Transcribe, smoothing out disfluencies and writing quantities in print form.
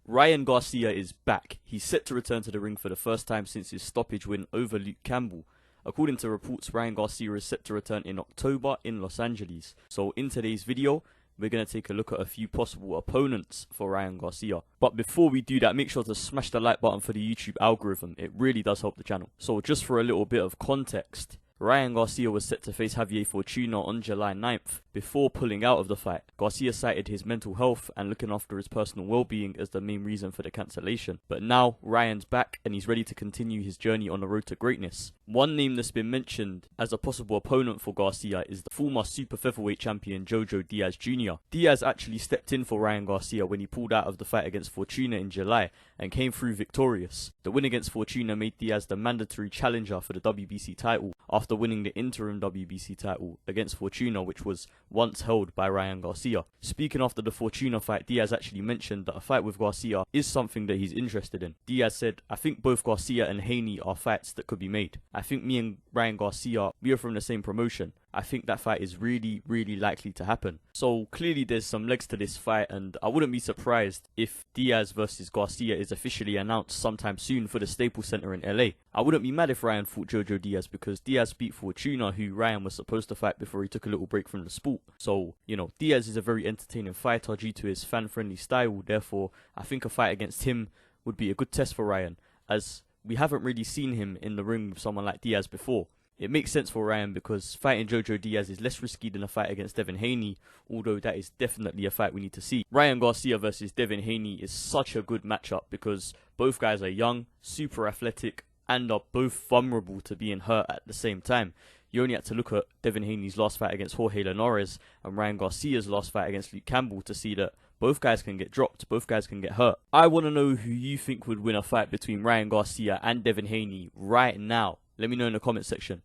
Ryan Garcia is back. He's set to return to the ring for the first time since his stoppage win over Luke Campbell. According to reports, Ryan Garcia is set to return in October in Los Angeles. So in today's video, we're going to take a look at a few possible opponents for Ryan Garcia. But before we do that, make sure to smash the like button for the YouTube algorithm. It really does help the channel. So just for a little bit of context, Ryan Garcia was set to face Javier Fortuna on July 9th. Before pulling out of the fight, Garcia cited his mental health and looking after his personal well-being as the main reason for the cancellation. But now, Ryan's back and he's ready to continue his journey on the road to greatness. One name that's been mentioned as a possible opponent for Garcia is the former super featherweight champion Joseph Diaz Jr. Diaz actually stepped in for Ryan Garcia when he pulled out of the fight against Fortuna in July and came through victorious. The win against Fortuna made Diaz the mandatory challenger for the WBC title after winning the interim WBC title against Fortuna, which was once held by Ryan Garcia. Speaking after the Fortuna fight, Diaz actually mentioned that a fight with Garcia is something that he's interested in. Diaz said, "I think both Garcia and Haney are fights that could be made. I think me and Ryan Garcia, we are from the same promotion. I think that fight is really likely to happen." So clearly there's some legs to this fight, and I wouldn't be surprised if Diaz versus Garcia is officially announced sometime soon for the Staples Center in LA. I wouldn't be mad if Ryan fought Jojo Diaz because Diaz beat Fortuna, who Ryan was supposed to fight before he took a little break from the sport. So, you know, Diaz is a very entertaining fighter due to his fan-friendly style. Therefore, I think a fight against him would be a good test for Ryan, as we haven't really seen him in the ring with someone like Diaz before. It makes sense for Ryan because fighting Jojo Diaz is less risky than a fight against Devin Haney, although that is definitely a fight we need to see. Ryan Garcia versus Devin Haney is such a good matchup because both guys are young, super athletic, and are both vulnerable to being hurt at the same time. You only had to look at Devin Haney's last fight against Jorge Linares and Ryan Garcia's last fight against Luke Campbell to see that both guys can get dropped, both guys can get hurt. I want to know who you think would win a fight between Ryan Garcia and Devin Haney right now. Let me know in the comment section.